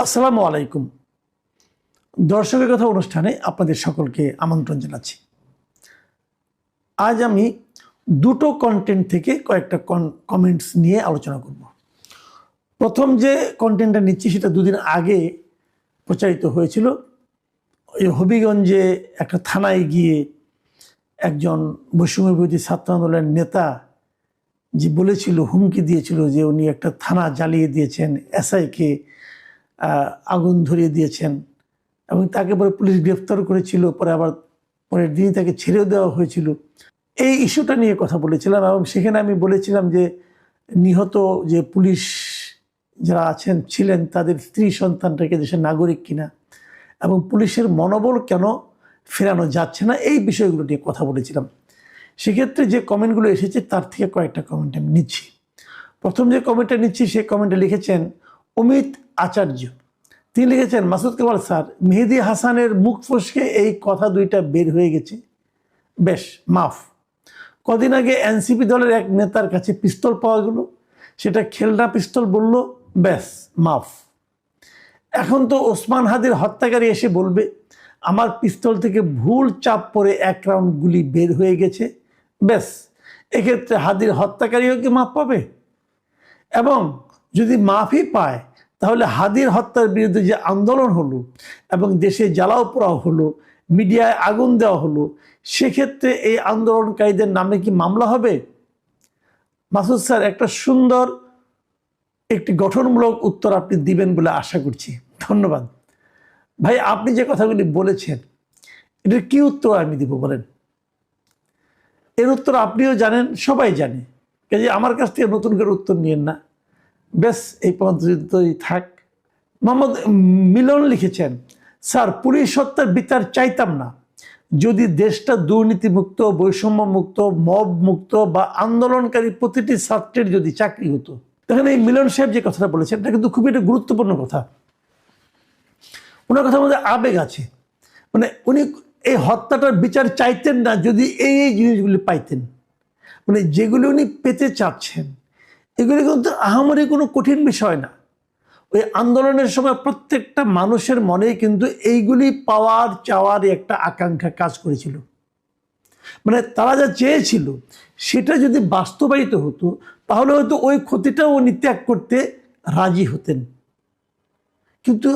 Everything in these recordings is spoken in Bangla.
আসসালামু আলাইকুম। দর্শকের কথা অনুষ্ঠানে আপনাদের সকলকে আমন্ত্রণ জানাচ্ছি। আজ আমি দুটো কন্টেন্ট থেকে কয়েকটা কমেন্টস নিয়ে আলোচনা করব। প্রথম যে কন্টেন্টটা নিচ্ছি সেটা দুদিন আগে প্রচারিত হয়েছিল। ওই হবিগঞ্জে একটা থানায় গিয়ে একজন বৈষম্য বিরোধী ছাত্র আন্দোলনের নেতা যে বলেছিল, হুমকি দিয়েছিল যে উনি একটা থানা জ্বালিয়ে দিয়েছেন, এসআইকে আগুন ধরিয়ে দিয়েছেন এবং তাকে পরে পুলিশ গ্রেফতার করেছিল, পরে আবার পরের দিনই তাকে ছেড়েও দেওয়া হয়েছিল। এই ইস্যুটা নিয়ে কথা বলেছিলাম এবং সেখানে আমি বলেছিলাম যে নিহত যে পুলিশ যারা ছিলেন তাদের স্ত্রী সন্তানটাকে দেশের নাগরিক কিনা এবং পুলিশের মনোবল কেন ফেরানো যাচ্ছে না, এই বিষয়গুলো নিয়ে কথা বলেছিলাম। সেক্ষেত্রে যে কমেন্টগুলো এসেছে তার থেকে কয়েকটা কমেন্ট আমি নিচ্ছি। প্রথম যে কমেন্টটা নিচ্ছি সেই কমেন্টে লিখেছেন অমিত আচার্য। তিনি লিখেছেন, মাসুদ কামাল স্যার, মেহেদী হাসানের মুখ ফসকে এই কথা দুইটা বের হয়ে গেছে, বেশ মাফ। কদিন আগে এনসিপি দলের এক নেতার কাছে পিস্তল পাওয়া গেল, সেটা খেলনা পিস্তল বলল, ব্যাস মাফ। এখন তো ওসমান হাদির হত্যাকারী এসে বলবে আমার পিস্তল থেকে ভুল চাপ পড়ে এক রাউন্ড গুলি বের হয়ে গেছে, ব্যাস এক্ষেত্রে হাদির হত্যাকারীও কি মাফ পাবে? এবং যদি মাফই পায় তাহলে হাদির হত্যার বিরুদ্ধে যে আন্দোলন হলো এবং দেশে জ্বালাও পোড়াও হলো, মিডিয়ায় আগুন দেওয়া হলো, সেক্ষেত্রে এই আন্দোলনকারীদের নামে কি মামলা হবে? মাসুদ স্যার, একটা সুন্দর একটি গঠনমূলক উত্তর আপনি দিবেন বলে আশা করছি। ধন্যবাদ ভাই। আপনি যে কথাগুলি বলেছেন এটার কি উত্তর আমি দিব বলেন? এর উত্তর আপনিও জানেন, সবাই জানে, কাজে আমার কাছ থেকে নতুন করে উত্তর নিয়েন না, বেশ এই পর্যন্তই থাক। মোহাম্মদ মিলন লিখেছেন, স্যার পুলিশ হত্যার বিচার চাইতাম না যদি দেশটা দুর্নীতিমুক্ত, বৈষম্য মুক্ত, মব মুক্ত বা আন্দোলনকারী প্রতিটি ছাত্রের যদি চাকরি হতো। দেখেন, এই মিলন সাহেব যে কথাটা বলেছেন এটা কিন্তু খুবই একটা গুরুত্বপূর্ণ কথা। ওনার কথার মধ্যে আবেগ আছে। মানে উনি এই হত্যাটার বিচার চাইতেন না যদি এই জিনিসগুলি পাইতেন। মানে যেগুলি উনি পেতে চাচ্ছেন এগুলি কিন্তু আহামরি কোনো কঠিন বিষয় না। ওই আন্দোলনের সময় প্রত্যেকটা মানুষের মনে কিন্তু এইগুলি পাওয়ার চাওয়ার একটা আকাঙ্ক্ষা কাজ করেছিল। মানে তারা যা চেয়েছিল সেটা যদি বাস্তবায়িত হতো তাহলে হয়তো ওই ক্ষতিটাও উনি ত্যাগ করতে রাজি হতেন। কিন্তু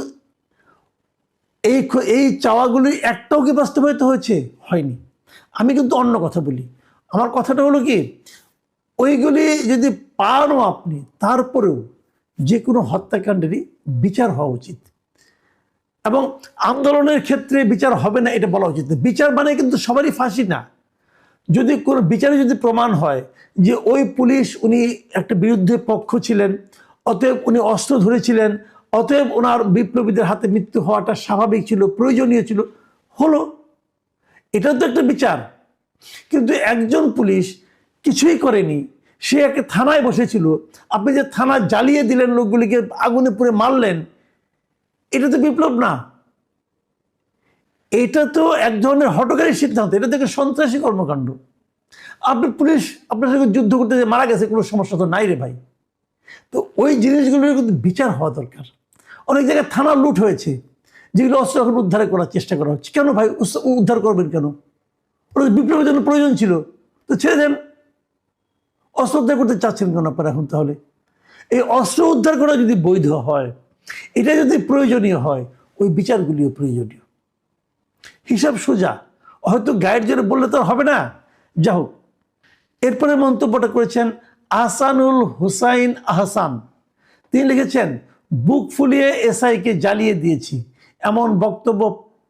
এই চাওয়াগুলি একটাও কি বাস্তবায়িত হয়েছে? হয়নি। আমি কিন্তু অন্য কথা বলি। আমার কথাটা হলো কি, ওইগুলি যদি পানও আপনি, তারপরেও যে কোনো হত্যাকাণ্ডেরই বিচার হওয়া উচিত এবং আন্দোলনের ক্ষেত্রে বিচার হবে না এটা বলা উচিত। বিচার মানে কিন্তু সবারই ফাঁসি না। যদি কোনো বিচারে যদি প্রমাণ হয় যে ওই পুলিশ উনি একটা বিরুদ্ধে পক্ষ ছিলেন, অতএব উনি অস্ত্র ধরেছিলেন, অতএব ওনার বিপ্লবীদের হাতে মৃত্যু হওয়াটা স্বাভাবিক ছিল, প্রয়োজনীয় ছিল, হলো, এটা তো একটা বিচার। কিন্তু একজন পুলিশ কিছুই করেনি, সে একটা থানায় বসেছিল, আপনি যে থানা জ্বালিয়ে দিলেন, লোকগুলিকে আগুনে পুড়ে মারলেন, এটা তো বিপ্লব না, এটা তো এক ধরনের হঠকারী সিদ্ধান্ত, এটা থেকে সন্ত্রাসী কর্মকাণ্ড। আপনি পুলিশ আপনার সঙ্গে যুদ্ধ করতে যে মারা গেছে, কোনো সমস্যা তো নাই রে ভাই। তো ওই জিনিসগুলোর কিন্তু বিচার হওয়া দরকার। অনেক জায়গায় থানা লুট হয়েছে, যেগুলো অস্ত্র এখন উদ্ধার করার চেষ্টা করা হচ্ছে। কেন ভাই উদ্ধার করবেন কেন? ওদের বিপ্লবের জন্য প্রয়োজন ছিল, তো ছেড়ে দেন। অস্ত্র উদ্ধার করতে চাচ্ছেন কেন আপনারা এখন? তাহলে এই অস্ত্র উদ্ধার করা যদি বৈধ হয়, এটা যদি প্রয়োজনীয় হয়, ওই বিচারগুলিও প্রয়োজনীয়। হিসাব সোজা, হয়তো গাইড জন্য বললে তো হবে না। যা হোক, এরপরে মন্তব্যটা করেছেন আহসানুল হুসাইন আহসান। তিনি লিখেছেন, বুক ফুলিয়ে এসআইকে জ্বালিয়ে দিয়েছি এমন বক্তব্য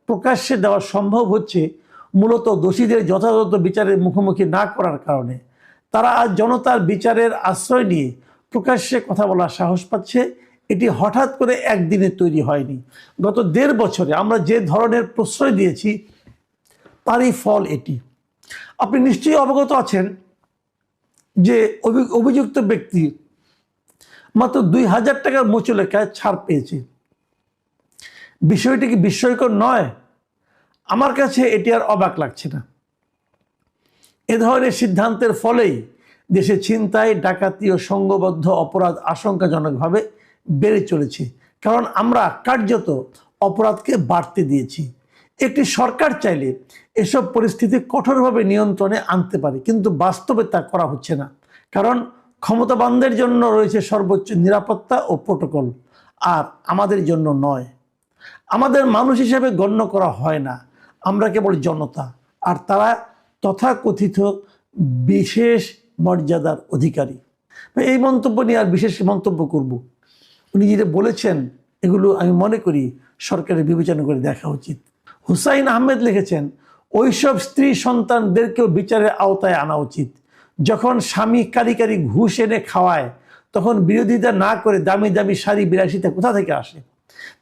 প্রকাশ্যে দেওয়া সম্ভব হচ্ছে মূলত দোষীদের যথাযথ বিচারের মুখোমুখি না করার কারণে। তারা আজ জনতার বিচারের আশ্রয় নিয়ে প্রকাশ্যে কথা বলার সাহস পাচ্ছে। এটি হঠাৎ করে একদিনে তৈরি হয়নি। গত 1.5 বছরে আমরা যে ধরনের প্রশ্রয় দিয়েছি তারই ফল এটি। আপনি নিশ্চয়ই অবগত আছেন যে অভিযুক্ত ব্যক্তি মাত্র 2000 টাকার মোচলেখায় ছাড় পেয়েছে। বিষয়টি কি বিস্ময়কর নয়? আমার কাছে এটি আর অবাক লাগছে না। এ ধরনের সিদ্ধান্তের ফলেই দেশে ছিনতাই, ডাকাতি ও সংঘবদ্ধ অপরাধ আশঙ্কাজনকভাবে বেড়ে চলেছে। কারণ আমরা কার্যত অপরাধকে বাড়তে দিয়েছি। একটি সরকার চাইলে এসব পরিস্থিতি কঠোরভাবে নিয়ন্ত্রণে আনতে পারে, কিন্তু বাস্তবে তা করা হচ্ছে না। কারণ ক্ষমতাবানদের জন্য রয়েছে সর্বোচ্চ নিরাপত্তা ও প্রোটোকল, আর আমাদের জন্য নয়। আমাদের মানুষ হিসেবে গণ্য করা হয় না, আমরা কেবল জনতা, আর তারা তথাকথিত বিশেষ মর্যাদার অধিকারী। এই মন্তব্য নিয়ে আর বিশেষ মন্তব্য করব? উনি যেটা বলেছেন এগুলো আমি মনে করি সরকারের বিবেচনা করে দেখা উচিত। হুসাইন আহমেদ লিখেছেন, ওইসব স্ত্রী সন্তানদেরকেও বিচারের আওতায় আনা উচিত। যখন স্বামী কারি কারি ঘুষ এনে খাওয়ায়, তখন বিরোধিতা না করে দামি দামি শাড়ি বিলাসিতা কোথা থেকে আসে?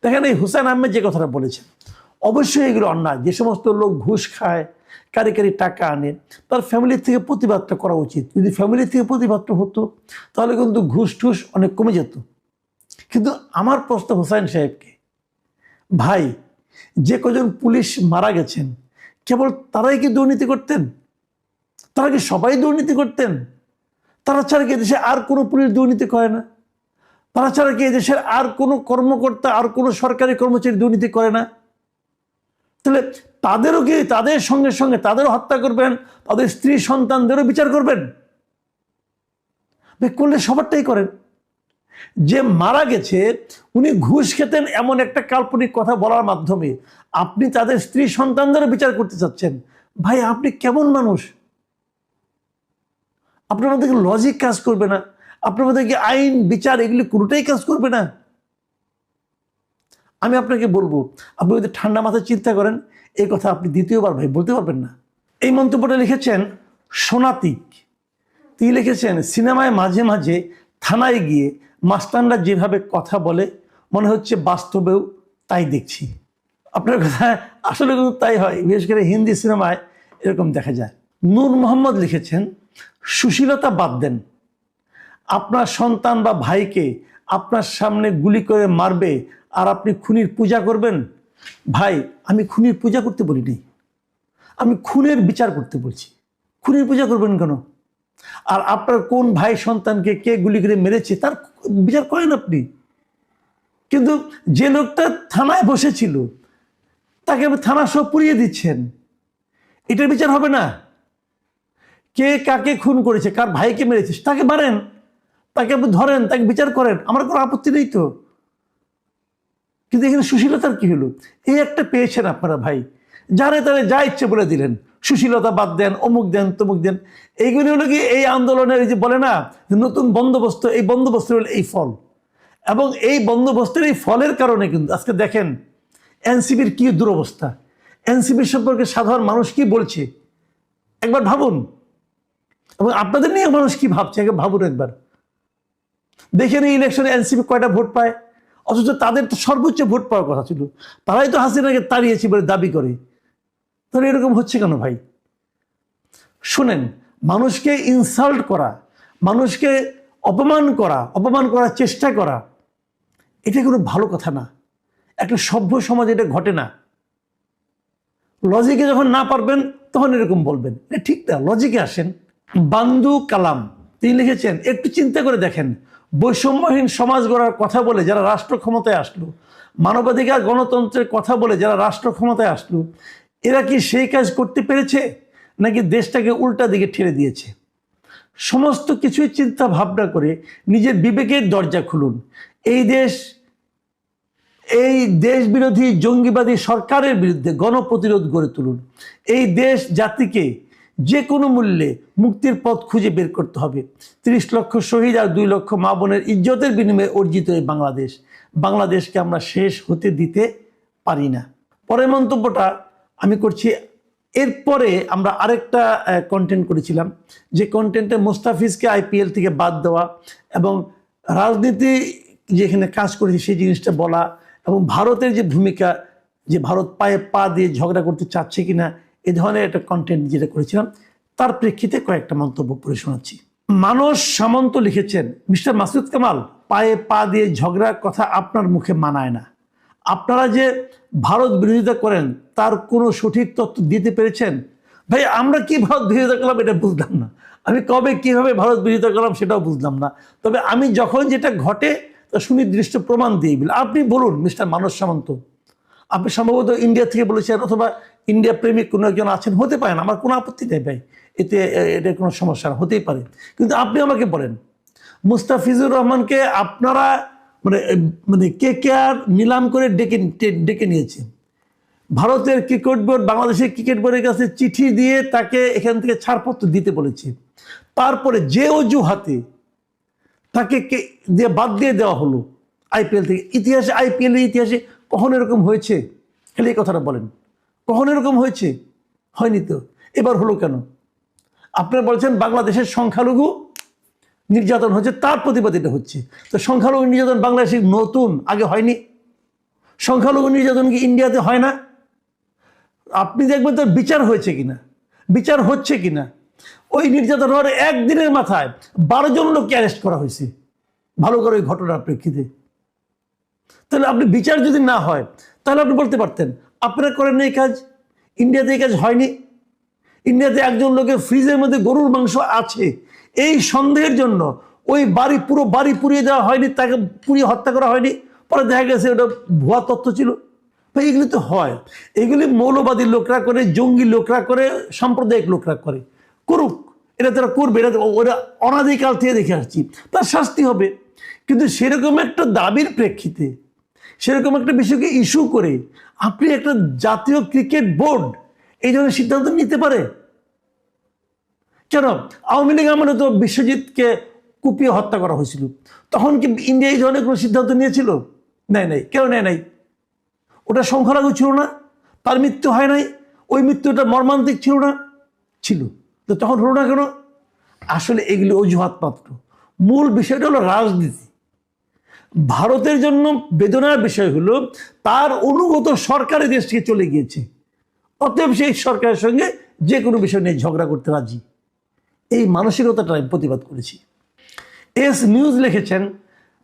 দেখেন, এই হুসাইন আহমেদ যে কথাটা বলেছেন, অবশ্যই এগুলো অন্যায়। যে সমস্ত লোক ঘুষ খায়, কারি কারি টাকা আনে, তার ফ্যামিলির থেকে প্রতিবাদটা করা উচিত। যদি ফ্যামিলির থেকে প্রতিবাদটা হতো তাহলে কিন্তু ঘুষ টুস অনেক কমে যেত। কিন্তু আমার প্রশ্ন হুসাইন সাহেবকে, ভাই, যে কজন পুলিশ মারা গেছেন কেবল তারাই কি দুর্নীতি করতেন? তারা কি সবাই দুর্নীতি করতেন? তারা ছাড়া কি এদেশে আর কোনো পুলিশ দুর্নীতি করে না? তারা ছাড়া কি এদেশের আর কোনো কর্মকর্তা, আর কোনো সরকারি কর্মচারী দুর্নীতি করে না? তাহলে তাদেরও কি, তাদের সঙ্গে সঙ্গে তাদেরও হত্যা করবেন, তাদের স্ত্রী সন্তানদেরও বিচার করবেন? করলে সবারটাই করেন। যে মারা গেছে উনি ঘুষ খেতেন এমন একটা কাল্পনিক কথা বলার মাধ্যমে আপনি তাদের স্ত্রী সন্তানদেরও বিচার করতে চাচ্ছেন। ভাই, আপনি কেমন মানুষ? আপনার মধ্যে কি লজিক কাজ করবে না? আপনার মধ্যে কি আইন বিচার এগুলি কোনোটাই কাজ করবে না? আমি আপনাকে বলবো, আপনি যদি ঠান্ডা মাথায় চিন্তা করেন, এই কথা আপনি দ্বিতীয়বার ভাই বলতে পারবেন না। এই মন্তব্যটা লিখেছেন সোনাতিক। তিনি লিখেছেন, সিনেমায় মাঝে মাঝে থানায় গিয়ে মাস্তানরা যেভাবে কথা বলে মনে হচ্ছে বাস্তবেও তাই দেখছি। আপনার কথা আসলে কিন্তু তাই হয়, বিশেষ করে হিন্দি সিনেমায় এরকম দেখা যায়। নূর মোহাম্মদ লিখেছেন, সুশীলতা বাদ দেন, আপনার সন্তান বা ভাইকে আপনার সামনে গুলি করে মারবে আর আপনি খুনির পূজা করবেন? ভাই, আমি খুনির পূজা করতে বলিনি, আমি খুনের বিচার করতে বলছি। খুনির পূজা করবেন কেন? আর আপনার কোন ভাই সন্তানকে কে গুলি করে মেরেছে তার বিচার করেন আপনি। কিন্তু যে লোকটা থানায় বসেছিল তাকে আপনি থানা সব পুড়িয়ে দিচ্ছেন, এটার বিচার হবে না? কে কাকে খুন করেছে, কার ভাইকে মেরেছে তাকে মারেন, তাকে আপনি ধরেন, তাকে বিচার করেন, আমার কোনো আপত্তি নেই তো। কিন্তু এখানে সুশীলতার কি হলো? এই একটা পেয়েছেন আপনারা ভাই, যারে তারে যা ইচ্ছে বলে দিলেন, সুশীলতা বাদ দেন, অমুক দেন, তমুক দেন। এইগুলি হলো কি এই আন্দোলনের, এই যে বলে না নতুন বন্দোবস্ত, এই বন্দোবস্ত হলো এই ফল। এবং এই বন্দোবস্তের এই ফলের কারণে কিন্তু আজকে দেখেন এনসিপির কি দুরবস্থা, এনসিপির সম্পর্কে সাধারণ মানুষ কি বলছে একবার ভাবুন। এবং আপনাদের নিয়ে মানুষ কি ভাবছে একবার ভাবুন একবার। দেখেন এই ইলেকশনে এনসিপি কয়টা ভোট পায়, অথচ তাদের তো সর্বোচ্চ ভোট পাওয়ার কথা ছিল, তারাই তো হাসিনাকে তাড়িয়েছে বলে দাবি করে। তাহলে এরকম হচ্ছে কেন ভাই? শুনেন, মানুষকে ইনসাল্ট করা, মানুষকে অপমান করার চেষ্টা করা, এটা কোনো ভালো কথা না। একটা সভ্য সমাজে এটা ঘটে না। লজিকে যখন না পারবেন তখন এরকম বলবেন, এটা ঠিক না। লজিকে আসেন। বান্দু কালাম তিনি লিখেছেন, একটু চিন্তা করে দেখেন, বৈষম্যহীন সমাজ গড়ার কথা বলে যারা রাষ্ট্র ক্ষমতায় আসলো, মানবাধিকার গণতন্ত্রের কথা বলে যারা রাষ্ট্র ক্ষমতায় আসলো, এরা কি সেই কাজ করতে পেরেছে নাকি দেশটাকে উল্টা দিকে ঠেলে দিয়েছে? সমস্ত কিছুই চিন্তা ভাবনা করে নিজের বিবেকের দরজা খুলুন। এই দেশ বিরোধী জঙ্গিবাদী সরকারের বিরুদ্ধে গণপ্রতিরোধ গড়ে তুলুন। এই দেশ জাতিকে যে কোনো মূল্যে মুক্তির পথ খুঁজে বের করতে হবে। 30 লক্ষ শহীদ আর 2 লক্ষ মা বোনের ইজ্জতের বিনিময়ে অর্জিত এই বাংলাদেশকে আমরা শেষ হতে দিতে পারি না। পরের মন্তব্যটা আমি করছি। এরপরে আমরা আরেকটা কন্টেন্ট করেছিলাম, যে কন্টেন্টে মোস্তাফিজকে আইপিএল থেকে বাদ দেওয়া এবং রাজনীতি যেখানে কাজ করেছে সেই জিনিসটা বলা, এবং ভারতের যে ভূমিকা, যে ভারত পায়ে পা দিয়ে ঝগড়া করতে চাচ্ছে কিনা, এ ধরনের একটা কন্টেন্ট যেটা করেছিলাম, তার প্রেক্ষিতে কয়েকটা মন্তব্য পড়ে শোনাচ্ছি। মানস সামন্ত লিখেছেন, মিস্টার মাসুদ কামাল, পায়ে পা দিয়ে ঝগড়ার কথা আপনার মুখে মানায় না। আপনারা যে ভারত বিরোধিতা করেন তার কোনো সঠিক তথ্য দিতে পেরেছেন? ভাই, আমরা কি ভারত বিরোধিতা করলাম এটা বুঝলাম না। আমি কবে কিভাবে ভারত বিরোধিতা করলাম সেটাও বুঝলাম না। তবে আমি যখন যেটা ঘটে সুনির্দিষ্ট প্রমাণ দিয়ে বলে। আপনি বলুন মিস্টার মানস সামন্ত, আপনি সম্ভবত ইন্ডিয়া থেকে বলেছেন, অথবা ইন্ডিয়া প্রেমিক কোনো একজন আছেন, হতে পারেন, আমার কোনো আপত্তি নেই ভাই, এটা কোনো সমস্যা না, হতেই পারে। কিন্তু আপনি আমাকে বলেন, মুস্তাফিজুর রহমানকে আপনারা মানে মানে KKR নিলাম করে ডেকে নিয়েছে, ভারতের ক্রিকেট বোর্ড বাংলাদেশের ক্রিকেট বোর্ডের কাছে চিঠি দিয়ে তাকে এখান থেকে ছাড়পত্র দিতে বলেছে, তারপরে যে অজুহাতে তাকে দিয়ে বাদ দিয়ে দেওয়া হলো IPL থেকে। ইতিহাসে IPL এর ইতিহাসে কখন এরকম হয়েছে? খালি এই কথাটা বলেন, কখন এরকম হয়েছে? হয়নি তো, এবার হলো কেন? আপনারা বলছেন বাংলাদেশের সংখ্যালঘু নির্যাতন হচ্ছে, তার প্রতিবাদ এটা হচ্ছে। তো সংখ্যালঘু নির্যাতন বাংলাদেশে নতুন, আগে হয়নি? সংখ্যালঘু নির্যাতন কি ইন্ডিয়াতে হয় না? আপনি দেখবেন তো বিচার হয়েছে কিনা, বিচার হচ্ছে কিনা। ওই নির্যাতন হওয়ার একদিনের মাথায় 12 জন লোককে অ্যারেস্ট করা হয়েছে, ভালো করে ওই ঘটনার প্রেক্ষিতে। তাহলে আপনি বিচার যদি না হয়, তাহলে আপনি বলতে পারতেন আপনারা করেন এই কাজ, ইন্ডিয়াতে এই কাজ হয়নি। ইন্ডিয়াতে একজন লোকের ফ্রিজের মধ্যে গরুর মাংস আছে, এই সন্দেহের জন্য ওই পুরো বাড়ি পুড়িয়ে দেওয়া হয়নি, তাকে পুড়িয়ে হত্যা করা হয়নি, পরে দেখা গেছে ওটা ভুয়া তথ্য ছিল। ভাই এগুলি তো হয়, এগুলি মৌলবাদী লোকরা করে, জঙ্গি লোকরা করে, সাম্প্রদায়িক লোকরা করে, করুক, এটা তারা করবে, এটা ওরা অনাদিকাল থেকে দেখে আসছি, তার শাস্তি হবে। কিন্তু সেরকম একটা দাবির প্রেক্ষিতে, সেরকম একটা বিষয়কে ইস্যু করে আপনি একটা জাতীয় ক্রিকেট বোর্ড এই ধরনের সিদ্ধান্ত নিতে পারে কেন? আওয়ামী লীগ আমলে তো বিশ্বজিৎকে কুপিয়ে হত্যা করা হয়েছিল, তখন কি ইন্ডিয়া এই ধরনের কোনো সিদ্ধান্ত নিয়েছিল? নাই, কেউ নেয় নাই। ওটা সংখ্যালঘু ছিল না, তার মৃত্যু হয় নাই, ওই মৃত্যুটা মর্মান্তিক ছিল না? ছিল। তো তখন হলো না কেন? আসলে এগুলি অজুহাত মাত্র, মূল বিষয়টা হলো রাজনীতি। ভারতের জন্য বেদনার বিষয় হলো তার অনুগত সরকারের দেশ থেকে চলে গিয়েছে, অতএব সেই সরকারের সঙ্গে যে কোনো বিষয় নিয়ে ঝগড়া করতে রাজি। এই মানসিকতাটা আমি প্রতিবাদ করেছি। এস নিউজ লিখেছেন,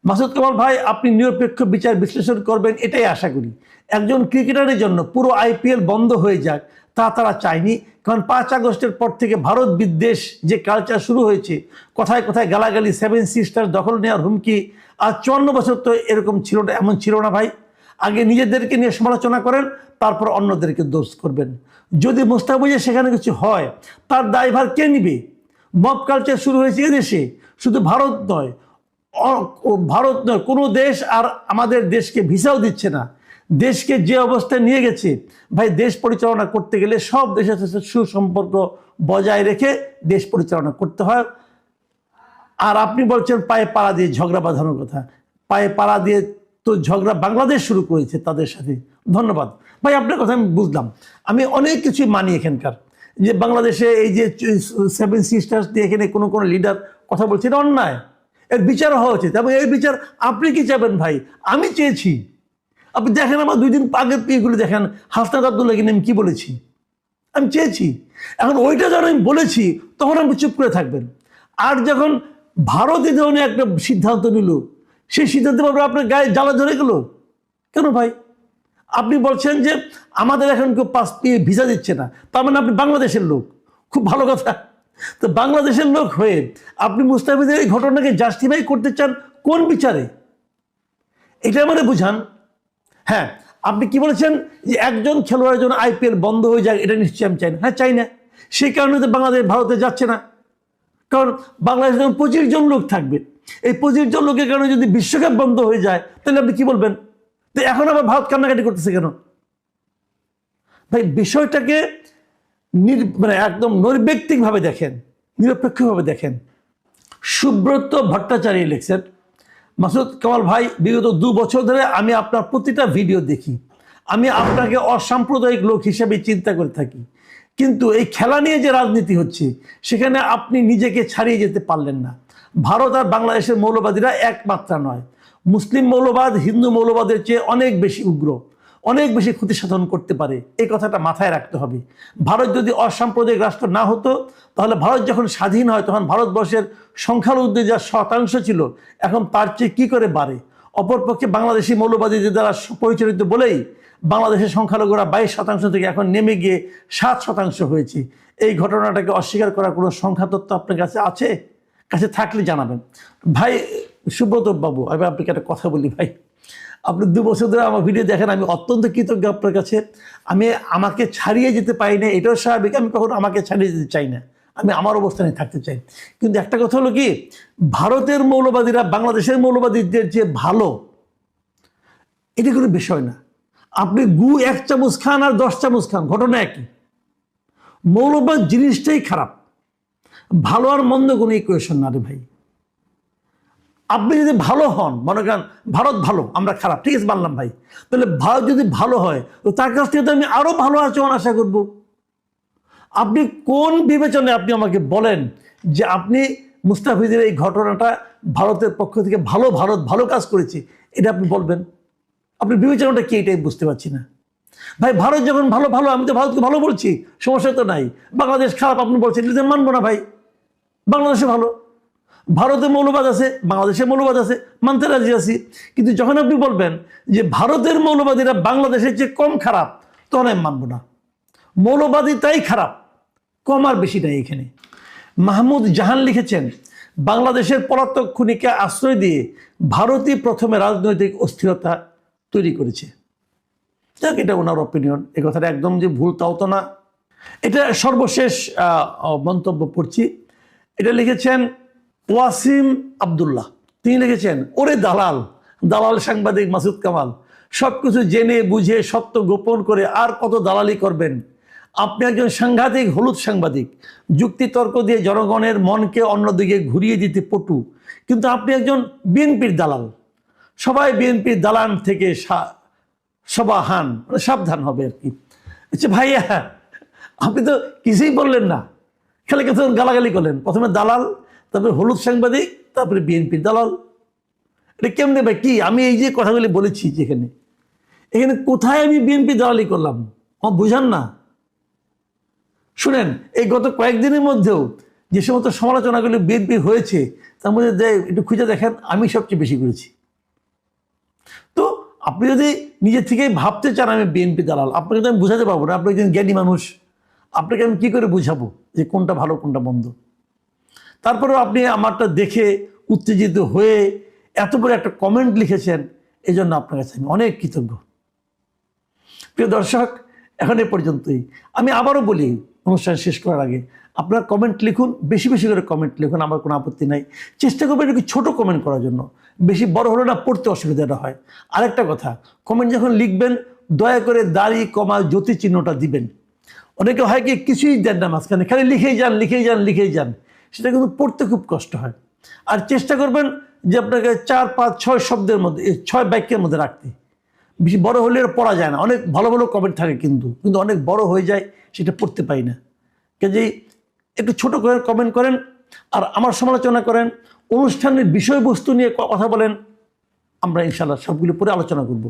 মাসুদ কামাল ভাই আপনি নিরপেক্ষ বিচার বিশ্লেষণ করবেন এটাই আশা করি। একজন ক্রিকেটারের জন্য পুরো IPL বন্ধ হয়ে যাক তা তারা চায়নি, কারণ 5 আগস্টের পর থেকে ভারত বিদ্বেষ যে কালচার শুরু হয়েছে, কথায় কথায় গালাগালি, 7 সিস্টার দখল নেওয়ার হুমকি, আর 54 বছর তো এরকম ছিল না, এমন ছিল না ভাই। আগে নিজেদেরকে নিয়ে সমালোচনা করেন, তারপর অন্যদেরকে দোষ করবেন। যদি মুস্তাফিজের সেখানে কিছু হয়, তার দায়ভার কে নিবে? মব কালচার শুরু হয়েছে এদেশে, শুধু ভারত নয়, কোনো দেশ আর আমাদের দেশকে ভিসাও দিচ্ছে না। দেশকে যে অবস্থায় নিয়ে গেছে ভাই, দেশ পরিচালনা করতে গেলে সব দেশের সাথে সুসম্পর্ক বজায় রেখে দেশ পরিচালনা করতে হয়। আর আপনি বলছেন পায়ে পাড়া দিয়ে ঝগড়া বাঁধানোর কথা, পায়ে পাড়া দিয়ে তো ঝগড়া বাংলাদেশ শুরু করেছে তাদের সাথে। ধন্যবাদ ভাই, আপনার কথা আমি বুঝলাম। আমি অনেক কিছুই মানি এখানকার, যে বাংলাদেশে এই যে 7 সিস্টার্স দিয়ে এখানে কোনো লিডার কথা বলছে, এটা অন্যায়, এর বিচার হওয়া উচিত। এবং এর বিচার আপনি কি চাবেন ভাই? আমি চেয়েছি। আপনি দেখেন আমার 2 দিন আগে এগুলো দেখেন, হাসনাত আব্দুল্লাহকে নিয়ে আমি কি বলেছি, আমি চেয়েছি। এখন ওইটা যখন আমি বলেছি তখন আপনি চুপ করে থাকবেন। আর যখন ভারত এই ধরনের একটা সিদ্ধান্ত নিল, সেই সিদ্ধান্তের ব্যাপারে আপনার গায়ে জ্বালা ধরে গেল কেন ভাই? আপনি বলছেন যে আমাদের এখন কেউ পাস পেয়ে ভিসা দিচ্ছে না, তার মানে আপনি বাংলাদেশের লোক, খুব ভালো কথা। তো বাংলাদেশের লোক হয়ে আপনি মুস্তাফিজের এই ঘটনাকে জাস্টিফাই করতে চান কোন বিচারে? এটা আমাদের বুঝান। হ্যাঁ, আপনি কি বলেছেন যে একজন খেলোয়াড়ের জন্য IPL বন্ধ হয়ে যায়, এটা নিশ্চয়ই আমি চাই না। হ্যাঁ চাই না, সেই কারণে তো বাংলাদেশ ভারতে যাচ্ছে না, কারণ বাংলাদেশে যখন 25 জন লোক থাকবে, এই 25 জন লোকের কারণে যদি বিশ্বকাপ বন্ধ হয়ে যায়, তাহলে আপনি কি বলবেন? তো এখন আবার ভারত কান্নাকাটি করতেছে কেন ভাই? বিষয়টাকে মানে একদম নৈর্ব্যক্তিকভাবে দেখেন, নিরপেক্ষভাবে দেখেন। সুব্রত ভট্টাচার্য লিখছেন, মাসুদ কামাল ভাই বিগত 2 বছর ধরে আমি আপনার প্রতিটা ভিডিও দেখি, আমি আপনাকে অসাম্প্রদায়িক লোক হিসেবে চিন্তা করে থাকি, কিন্তু এই খেলা নিয়ে যে রাজনীতি হচ্ছে সেখানে আপনি নিজেকে ছাড়িয়ে যেতে পারলেন না। ভারত আর বাংলাদেশের মৌলবাদীরা এক মাত্রা নয়, মুসলিম মৌলবাদ হিন্দু মৌলবাদের চেয়ে অনেক বেশি উগ্র, অনেক বেশি ক্ষতি সাধন করতে পারে, এই কথাটা মাথায় রাখতে হবে। ভারত যদি অসাম্প্রদায়িক রাষ্ট্র না হতো, তাহলে ভারত যখন স্বাধীন হয় তখন ভারতবর্ষের সংখ্যালঘুদের যা শতাংশ ছিল এখন তার চেয়ে কী করে বাড়ে। অপরপক্ষে বাংলাদেশি মৌলবাদীদের দ্বারা পরিচালিত বলেই বাংলাদেশের সংখ্যালঘুরা 22% থেকে এখন নেমে গিয়ে 7% হয়েছে। এই ঘটনাটাকে অস্বীকার করার কোনো সংখ্যা তত্ত্ব আপনার কাছে আছে? কাছে থাকলে জানাবেন। ভাই সুব্রত বাবু, আমি আপনাকে একটা কথা বলি ভাই, আপনি 2 বছর ধরে আমার ভিডিও দেখেন, আমি অত্যন্ত কৃতজ্ঞ আপনার কাছে। আমাকে ছাড়িয়ে যেতে পারি না, এটাও স্বাভাবিক। আমি কখনো আমাকে ছাড়িয়ে যেতে চাই না, আমি আমার অবস্থানে থাকতে চাই। কিন্তু একটা কথা হলো কি, ভারতের মৌলবাদীরা বাংলাদেশের মৌলবাদীদের যে ভালো, এটা কোনো বিষয় না। আপনি 1 চামচ খান আর 10 চামচ খান, ঘটনা একই। মৌলবাদ জিনিসটাই খারাপ, ভালো আর মন্দ কোনো ইকুয়েশন না রে ভাই। আপনি যদি ভালো হন, মনে করেন ভারত ভালো, আমরা খারাপ, ঠিক আছে মানলাম ভাই, তাহলে ভারত যদি ভালো হয় তো তার কাছ থেকে তো আমি আরো ভালো আচরণ আশা করব। আপনি কোন বিবেচনায় আপনি আমাকে বলেন যে আপনি মুস্তাফিজের এই ঘটনাটা ভারতের পক্ষ থেকে ভারত ভালো কাজ করেছে, এটা আপনি বলবেন? আপনার বিবেচনাটা কি, এটাই বুঝতে পারছি না ভাই। ভারত যখন ভালো, আমি তো ভারতকে ভালো বলছি, সমস্যা তো নাই। বাংলাদেশ খারাপ আপনি বলছেন, এটা মানবো না ভাই। বাংলাদেশে ভালো, ভারতে মৌলবাদ আছে, বাংলাদেশে মৌলবাদ আছে, মানতে রাজি আছি। কিন্তু যখন আপনি বলবেন যে ভারতের মৌলবাদীরা বাংলাদেশের চেয়ে কম খারাপ, তখন আমি মানব না। মৌলবাদী তাই খারাপ, কম আর বেশি নাই এখানে। মাহমুদ জাহান লিখেছেন, বাংলাদেশের পলাতক খুনিকে আশ্রয় দিয়ে ভারতই প্রথমে রাজনৈতিক অস্থিরতা তৈরি করেছে। যাক, এটা ওনার অপিনিয়ন, এ কথাটা একদম যে ভুল তাও তো না। এটা সর্বশেষ মন্তব্য পড়ছি, এটা লিখেছেন ওয়াসিম আব্দুল্লাহ। তিনি লিখেছেন, ওরে দালাল সাংবাদিক মাসুদ কামাল, সব কিছু জেনে বুঝে সত্য গোপন করে আর কত দালালি করবেন? আপনি একজন সাংঘাতিক হলুদ সাংবাদিক, যুক্তিতর্ক দিয়ে জনগণের মনকে অন্যদিকে ঘুরিয়ে দিতে পটু, কিন্তু আপনি একজন বিএনপির দালাল। সবাই বিএনপির দালান থেকে সবাহান, মানে সাবধান হবে আর কি। আচ্ছা ভাইয়া, আপনি তো কিছুই বললেন না, খালি কথা গালাগালি করলেন। প্রথমে দালাল, তারপরে হলুদ সাংবাদিক, তারপরে বিএনপির দালাল। এটা কেমনে ভাই? কি আমি এই যে কথাগুলি বলেছি, যেখানে এখানে কোথায় আমি বিএনপি দালালি করলাম? আমার বুঝান না। শুনেন, এই গত কয়েকদিনের মধ্যেও যে সমস্ত সমালোচনাগুলি বিএনপি হয়েছে, তার মধ্যে একটু খুঁজে দেখেন, আমি সবচেয়ে বেশি করেছি। তো আপনি যদি নিজের থেকেই ভাবতে চান আমি বিএনপি দালাল, আপনাকে তো আমি বুঝাতে পারবো না। আপনি একজন জ্ঞানী মানুষ, আপনাকে আমি কি করে বুঝাবো যে কোনটা ভালো কোনটা মন্দ? তারপরেও আপনি আমারটা দেখে উত্তেজিত হয়ে এত বড় একটা কমেন্ট লিখেছেন, এই জন্য আপনার কাছে আমি অনেক কৃতজ্ঞ। প্রিয় দর্শক, এখন এ পর্যন্তই। আমি আবারও বলি, অনুষ্ঠান শেষ করার আগে আপনার কমেন্ট লিখুন, বেশি বেশি করে কমেন্ট লিখুন, আমার কোনো আপত্তি নাই। চেষ্টা করবেন একটু ছোটো কমেন্ট করার জন্য, বেশি বড় হলে না পড়তে অসুবিধাটা হয়। আরেকটা কথা, কমেন্ট যখন লিখবেন দয়া করে দাড়ি কমা জ্যোতি চিহ্নটা দিবেন। অনেকে হয় কি কিছুই দেন না, মাঝখানে খালি লিখেই যান, সেটা কিন্তু পড়তে খুব কষ্ট হয়। আর চেষ্টা করবেন যে আপনাকে 4, 5, 6 শব্দের মধ্যে, 6 বাক্যের মধ্যে রাখতে। বেশি বড় হলে পড়া যায় না। অনেক ভালো ভালো কমেন্ট থাকে কিন্তু অনেক বড় হয়ে যায়, সেটা পড়তে পাই না। কাজেই একটু ছোট করে কমেন্ট করেন, আর আমার সমালোচনা করেন, অনুষ্ঠানের বিষয়বস্তু নিয়ে কথা বলেন। আমরা ইনশাআল্লাহ সবগুলো পরে আলোচনা করব।